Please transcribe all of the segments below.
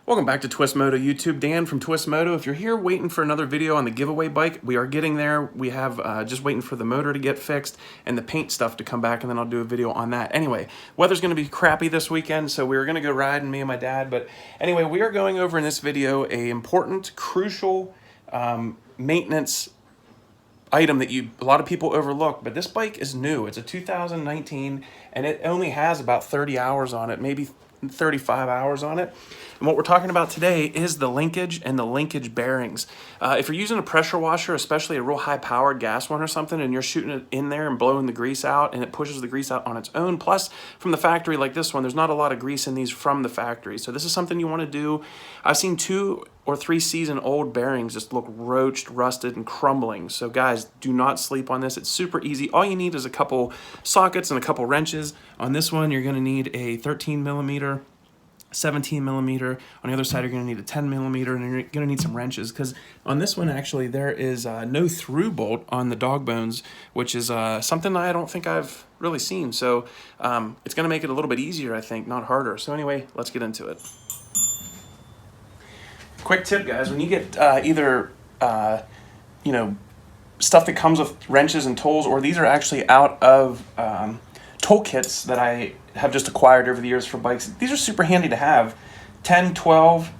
Welcome back to Twist Moto YouTube. Dan from Twist Moto. If you're here waiting for another video on the giveaway bike, we are getting there. We have just waiting for the motor to get fixed and the paint stuff to come back, and then I'll do a video on that. Anyway, weather's going to be crappy this weekend, so we were going to go riding, me and my dad. But anyway, we are going over in this video a important, crucial maintenance item that a lot of people overlook, but this bike is new. It's a 2019, and it only has about 30 hours on it, maybe 35 hours on it. And what we're talking about today is the linkage and the linkage bearings. If you're using a pressure washer, especially a real high powered gas one or something, and you're shooting it in there and blowing the grease out, and it pushes the grease out on its own, plus from the factory like this one, there's not a lot of grease in these from the factory. So this is something you want to do. I've seen 2 or 3 season old bearings just look roached, rusted, and crumbling. So guys, do not sleep on this. It's super easy. All you need is a couple sockets and a couple wrenches. On this one, you're going to need a 13 millimeter, 17 millimeter. On the other side, you're going to need a 10 millimeter, and you're going to need some wrenches, because on this one, actually, there is no through bolt on the dog bones, which is something I don't think I've really seen. So it's going to make it a little bit easier, I think, not harder. So anyway, let's get into it. Quick tip, guys, when you get either, stuff that comes with wrenches and tools, or these are actually out of tool kits that I have just acquired over the years for bikes. These are super handy to have. 10, 12,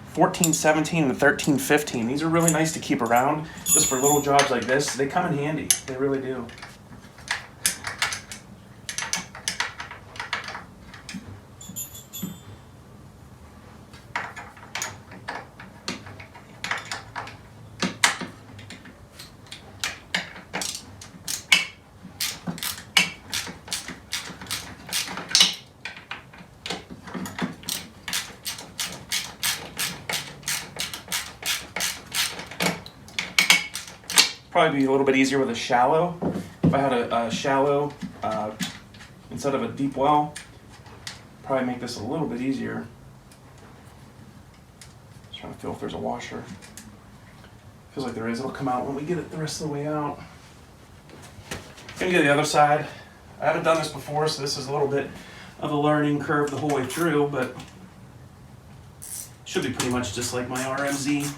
14, 17, and 13, 15. These are really nice to keep around just for little jobs like this. They come in handy. They really do. Probably be a little bit easier with a shallow. If I had a shallow instead of a deep well, probably make this a little bit easier. Just trying to feel if there's a washer. Feels like there is. It'll come out when we get it the rest of the way out. Gonna get the other side. I haven't done this before, so this is a little bit of a learning curve the whole way through, but should be pretty much just like my RMZ.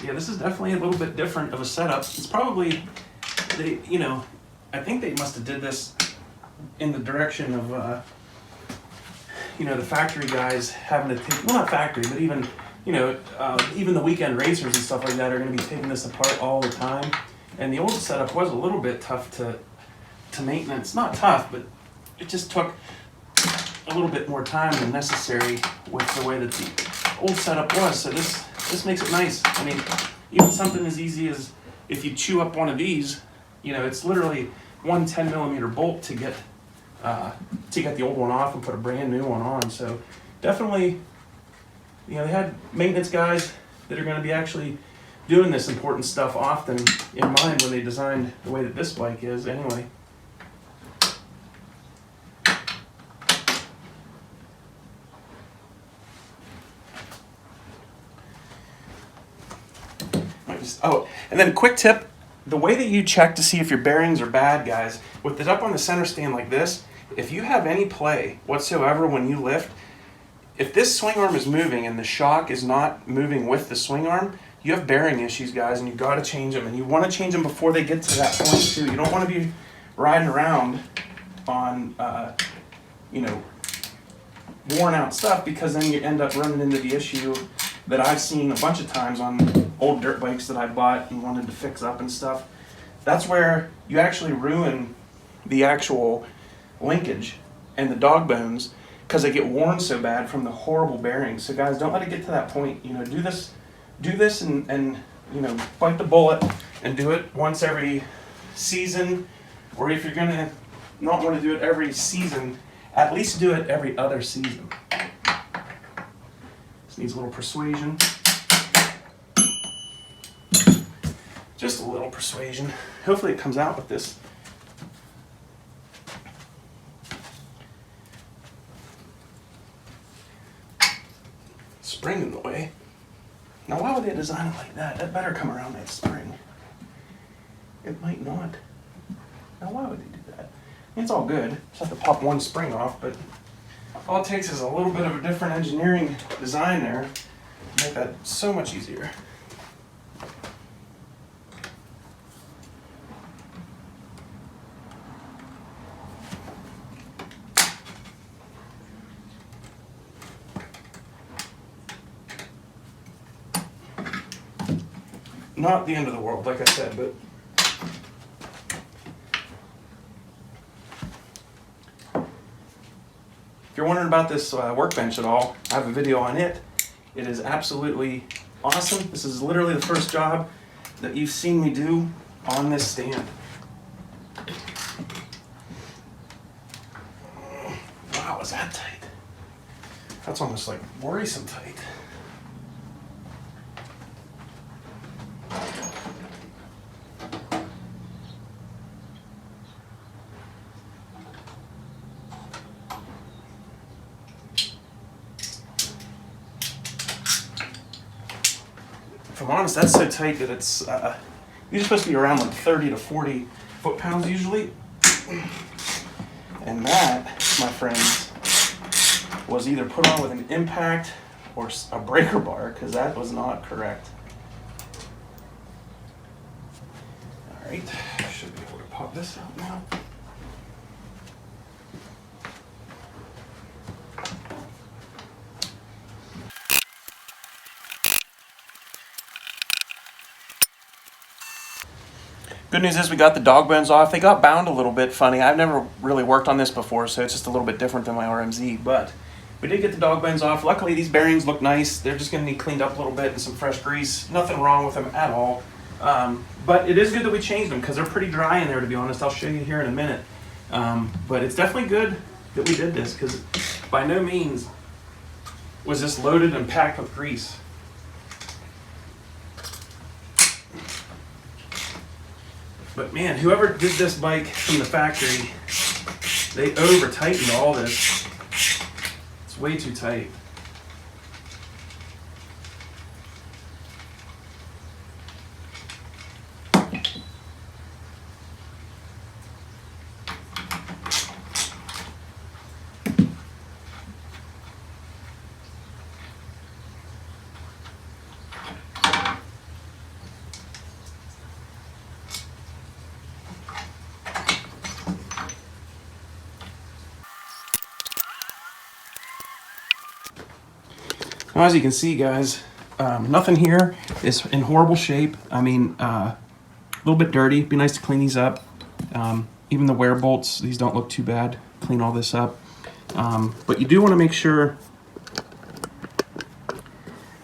Yeah, this is definitely a little bit different of a setup. It's probably, I think they must have did this in the direction of, the factory guys having to take, well, not factory, but even, even the weekend racers and stuff like that are going to be taking this apart all the time. And the old setup was a little bit tough to maintenance. Not tough, but it just took a little bit more time than necessary with the way that the old setup was. So this makes it nice. I mean, even something as easy as if you chew up one of these, it's literally one 10 millimeter bolt to get the old one off and put a brand new one on. So definitely, they had maintenance guys that are going to be actually doing this important stuff often in mind when they designed the way that this bike is anyway. Oh, and then quick tip, the way that you check to see if your bearings are bad, guys, with it up on the center stand like this, if you have any play whatsoever when you lift, if this swing arm is moving and the shock is not moving with the swing arm, you have bearing issues, guys, and you've got to change them. And you want to change them before they get to that point, too. You don't want to be riding around on, worn out stuff, because then you end up running into the issue that I've seen a bunch of times on old dirt bikes that I bought and wanted to fix up and stuff. That's where you actually ruin the actual linkage and the dog bones, because they get worn so bad from the horrible bearings. So guys, don't let it get to that point. Do this and bite the bullet and do it once every season, or if you're gonna not want to do it every season, at least do it every other season. This needs a little persuasion. Just a little persuasion. Hopefully it comes out with this. Spring in the way. Now, why would they design it like that? That better come around that spring. It might not. Now, why would they do that? It's all good. Just have to pop one spring off, but all it takes is a little bit of a different engineering design there to make that so much easier. Not the end of the world, like I said, but if you're wondering about this workbench at all, I have a video on it. It is absolutely awesome. This is literally the first job that you've seen me do on this stand. Wow, is that tight? That's almost like worrisome tight. If I'm honest, that's so tight that it's you're supposed to be around like 30 to 40 foot-pounds usually. And that, my friends, was either put on with an impact or a breaker bar, because that was not correct. All right, should be able to pop this out now. Good news is we got the dog bones off. They got bound a little bit funny. I've never really worked on this before, so it's just a little bit different than my RMZ, but we did get the dog bones off. Luckily, these bearings look nice. They're just gonna need cleaned up a little bit and some fresh grease. Nothing wrong with them at all. But it is good that we changed them because they're pretty dry in there, to be honest. I'll show you here in a minute. But it's definitely good that we did this because by no means was this loaded and packed with grease. But man, whoever did this bike from the factory, they over-tightened all this. It's way too tight. Now, as you can see, guys, nothing here is in horrible shape. I mean, a little bit dirty. It'd be nice to clean these up. Even the wear bolts, these don't look too bad. Clean all this up. But you do want to make sure,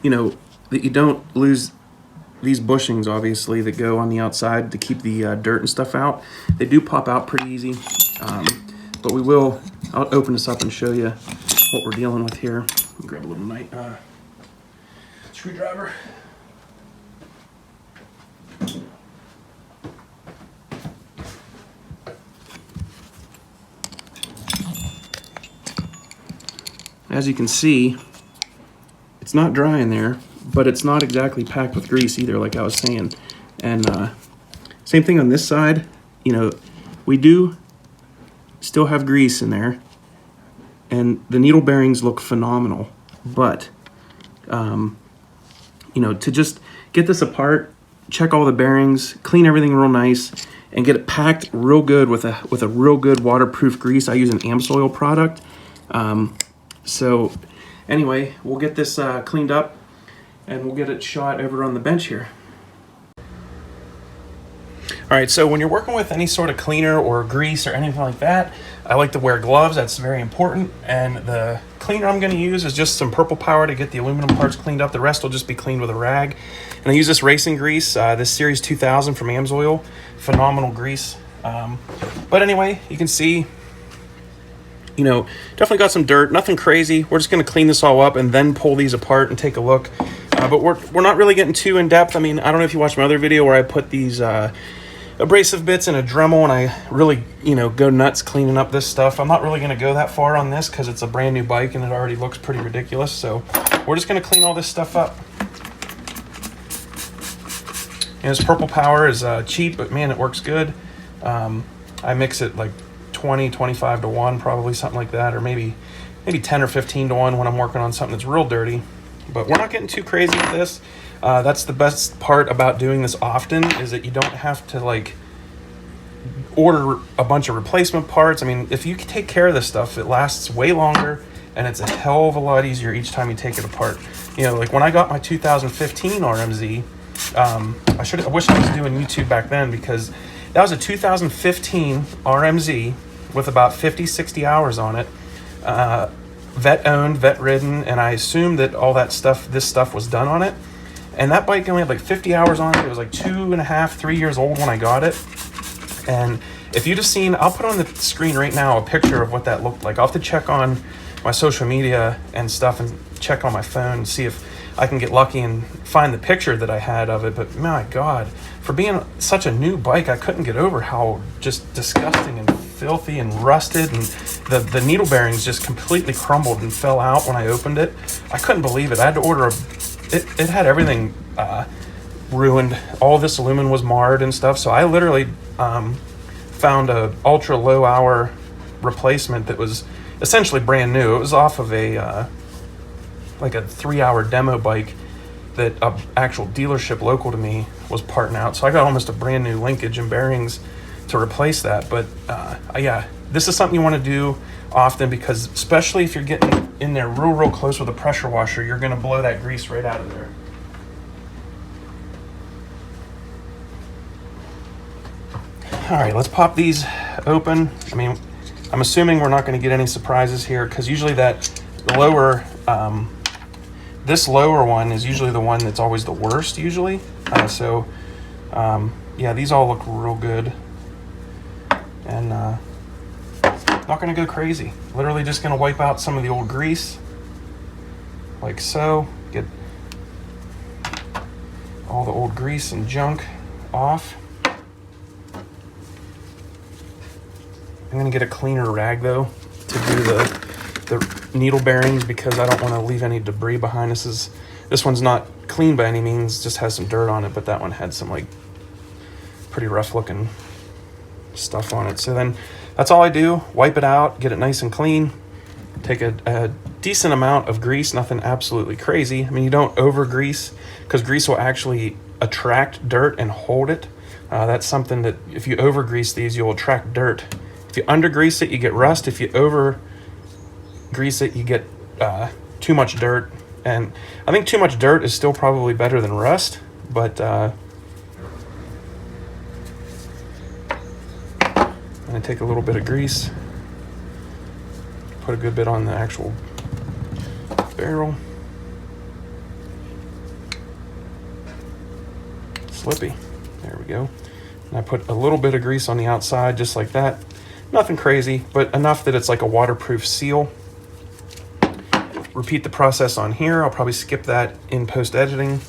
you know, that you don't lose these bushings, obviously, that go on the outside to keep the dirt and stuff out. They do pop out pretty easy. But we will, I'll open this up and show you what we're dealing with here. Grab a little screwdriver. As you can see, it's not dry in there, but it's not exactly packed with grease either, like I was saying. And same thing on this side. You know, we do still have grease in there. And the needle bearings look phenomenal, but, you know, to just get this apart, check all the bearings, clean everything real nice, and get it packed real good with a real good waterproof grease. I use an AMSOIL product. So anyway, we'll get this cleaned up, and we'll get it shot over on the bench here. All right, so when you're working with any sort of cleaner or grease or anything like that, I like to wear gloves. That's very important. And the cleaner I'm going to use is just some purple power to get the aluminum parts cleaned up. The rest will just be cleaned with a rag. And I use this racing grease, this Series 2000 from AMSOIL. Phenomenal grease. But anyway, you can see, you know, definitely got some dirt. Nothing crazy. We're just going to clean this all up and then pull these apart and take a look. But we're not really getting too in depth. I mean, I don't know if you watched my other video where I put these abrasive bits in a Dremel and I really, you know, go nuts cleaning up this stuff. I'm not really going to go that far on this because it's a brand new bike and it already looks pretty ridiculous. So we're just going to clean all this stuff up. And this Purple Power is cheap, but man, it works good. I mix it like 20, 25 to 1, probably something like that, or maybe 10 or 15 to 1 when I'm working on something that's real dirty. But we're not getting too crazy with this. That's the best part about doing this often, is that you don't have to like order a bunch of replacement parts. I mean, if you take care of this stuff, it lasts way longer, and it's a hell of a lot easier each time you take it apart. You know, like when I got my 2015 RMZ, I wish I was doing YouTube back then, because that was a 2015 RMZ with about 50, 60 hours on it. Vet owned, vet ridden, and I assumed that all that stuff, this stuff was done on it. And that bike only had like 50 hours on it. It was like 2.5, 3 years old when I got it. And if you just seen, I'll put on the screen right now a picture of what that looked like. I'll have to check on my social media and stuff and check on my phone and see if I can get lucky and find the picture that I had of it. But my God, for being such a new bike, I couldn't get over how just disgusting and filthy and rusted, and the needle bearings just completely crumbled and fell out when I opened it. I couldn't believe it. I had to order it had everything ruined. All this aluminum was marred and stuff. So I literally found a ultra low hour replacement that was essentially brand new. It was off of a like a 3-hour demo bike that a actual dealership local to me was parting out. So I got almost a brand new linkage and bearings to replace that. But yeah, this is something you want to do often, because especially if you're getting in there real close with a pressure washer, you're going to blow that grease right out of there. All right, let's pop these open. I mean, I'm assuming we're not going to get any surprises here, because usually the lower, this lower one is usually the one that's always the worst usually. Yeah, these all look real good. And not going to go crazy. Literally just going to wipe out some of the old grease, like so. Get all the old grease and junk off. I'm going to get a cleaner rag though to do the needle bearings, because I don't want to leave any debris behind. This one's not clean by any means, just has some dirt on it, but that one had some like pretty rough looking stuff on it. So then that's all I do, wipe it out, get it nice and clean, take a decent amount of grease, nothing absolutely crazy. I mean, you don't over grease, because grease will actually attract dirt and hold it. That's something that if you over grease these, you'll attract dirt. If you under grease it, you get rust. If you over grease it, you get too much dirt. And I think too much dirt is still probably better than rust, but I'm gonna take a little bit of grease, put a good bit on the actual barrel. Slippy, there we go. And I put a little bit of grease on the outside, just like that. Nothing crazy, but enough that it's like a waterproof seal. Repeat the process on here. I'll probably skip that in post-editing.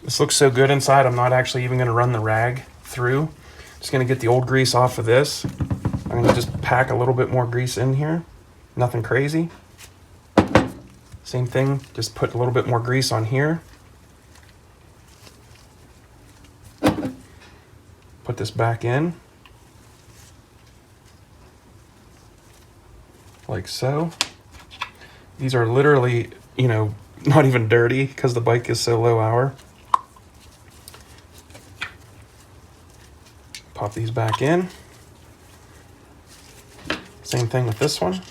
This looks so good inside, I'm not actually even going to run the rag through. Just going to get the old grease off of this. I'm going to just pack a little bit more grease in here. Nothing crazy. Same thing, just put a little bit more grease on here. Put this back in. Like so. These are literally, you know, not even dirty because the bike is so low hour. Pop these back in. Same thing with this one.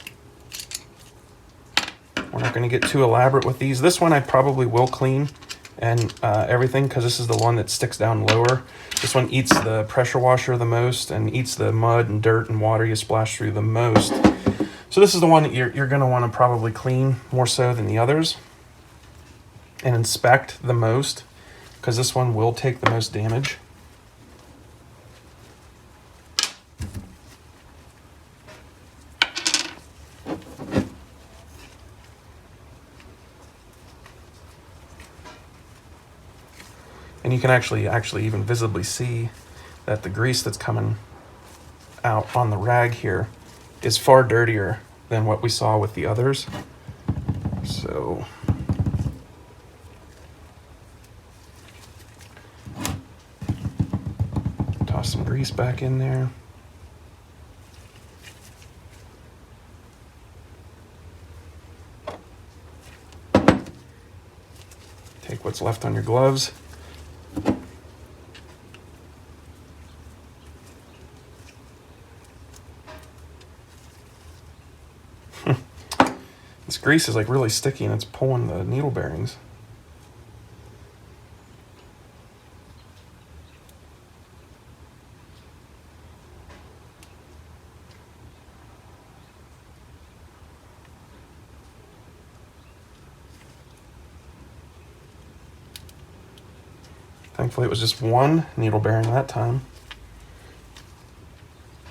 We're not going to get too elaborate with these. This one I probably will clean and everything, because this is the one that sticks down lower. This one eats the pressure washer the most and eats the mud and dirt and water you splash through the most. So this is the one that you're going to want to probably clean more so than the others and inspect the most, because this one will take the most damage. And you can actually even visibly see that the grease that's coming out on the rag here is far dirtier than what we saw with the others. So toss some grease back in there. Take what's left on your gloves. This grease is like really sticky and it's pulling the needle bearings. Thankfully it was just one needle bearing that time.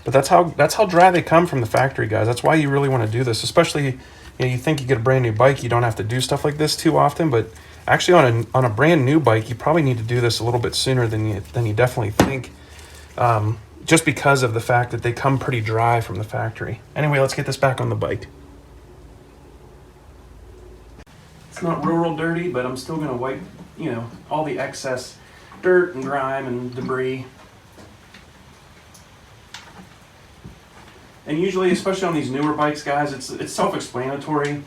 But that's how dry they come from the factory, guys. That's why you really want to do this, especially, you think you get a brand new bike, you don't have to do stuff like this too often, but actually on a brand new bike, you probably need to do this a little bit sooner than you definitely think, just because of the fact that they come pretty dry from the factory. Anyway, let's get this back on the bike. It's not real dirty, but I'm still gonna wipe, all the excess dirt and grime and debris. And usually, especially on these newer bikes, guys, it's self-explanatory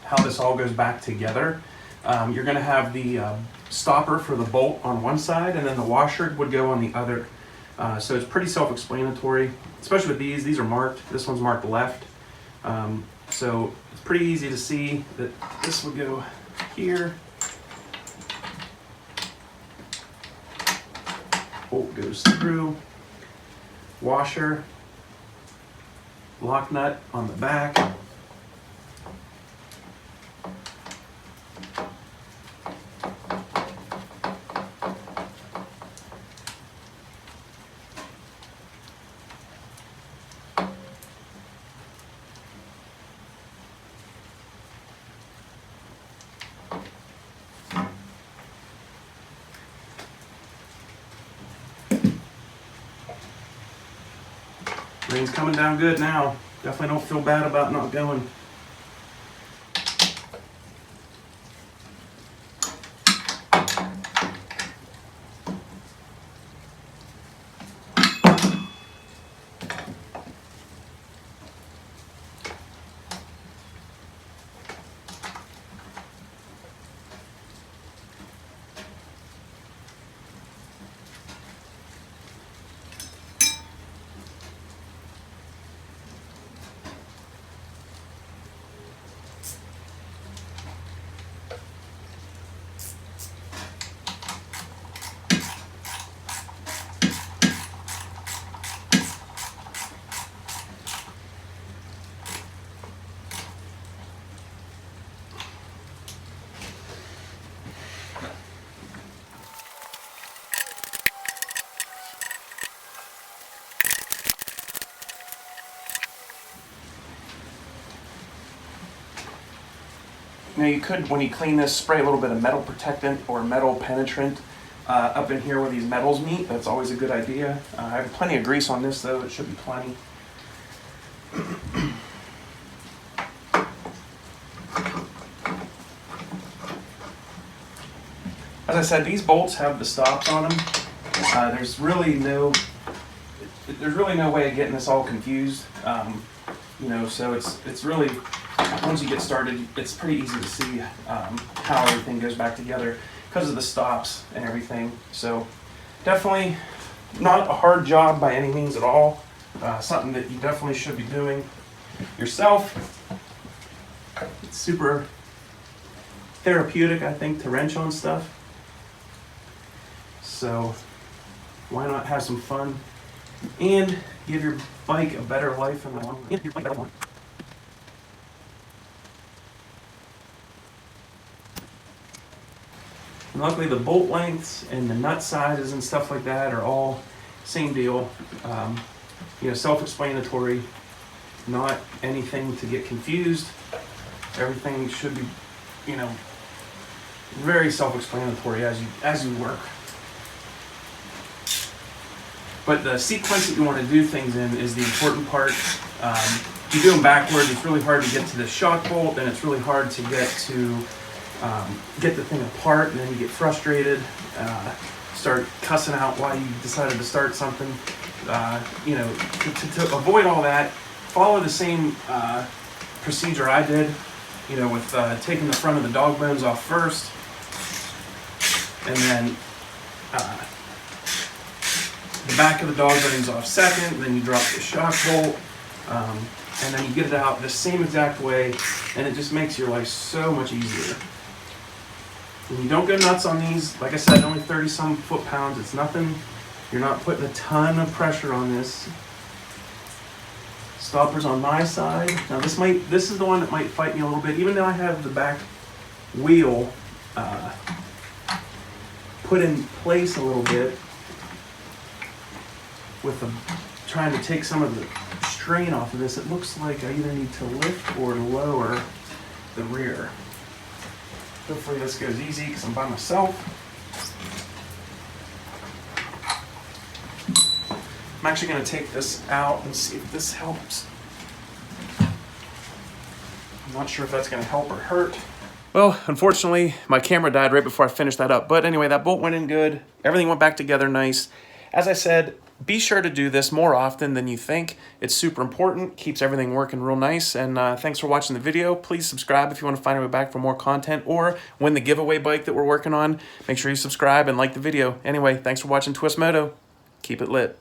how this all goes back together. You're going to have the stopper for the bolt on one side, and then the washer would go on the other. So it's pretty self-explanatory, especially with these. These are marked. This one's marked left. So it's pretty easy to see that this would go here. Bolt goes through. Washer. Lock nut on the back. Rain's coming down good now. Definitely don't feel bad about not going. Now you could, when you clean this, spray a little bit of metal protectant or metal penetrant up in here where these metals meet. That's always a good idea. I have plenty of grease on this though, it should be plenty. As I said, these bolts have the stops on them. There's really no way of getting this all confused. So it's really, once you get started, it's pretty easy to see how everything goes back together because of the stops and everything. So definitely not a hard job by any means at all. Something that you definitely should be doing yourself. It's super therapeutic, I think, to wrench on stuff. So why not have some fun and give your bike a better life in the long run? And luckily the bolt lengths and the nut sizes and stuff like that are all same deal. You know, self-explanatory, not anything to get confused. Everything should be, you know, very self-explanatory as you work. But the sequence that you want to do things in is the important part. If you do them backwards, it's really hard to get to the shock bolt, and it's really hard to get the thing apart, and then you get frustrated, start cussing out why you decided to start something. You know, to avoid all that, follow the same procedure I did, you know, with taking the front of the dog bones off first, and then the back of the dog bones off second, and then you drop the shock bolt, and then you get it out the same exact way, and it just makes your life so much easier. And you don't go nuts on these. Like I said, only 30-some foot-pounds. It's nothing. You're not putting a ton of pressure on this. Stoppers on my side. Now this is the one that might fight me a little bit, even though I have the back wheel put in place a little bit with trying to take some of the strain off of this. It looks like I either need to lift or lower the rear. Hopefully this goes easy because I'm by myself. I'm actually going to take this out and see if this helps. I'm not sure if that's going to help or hurt. Well, unfortunately, my camera died right before I finished that up. But anyway, that bolt went in good. Everything went back together nice. As I said, be sure to do this more often than you think. It's super important, keeps everything working real nice. And thanks for watching the video. Please subscribe if you want to find our way back for more content or win the giveaway bike that we're working on. Make sure you subscribe and like the video. Anyway, thanks for watching Twist Moto. Keep it lit.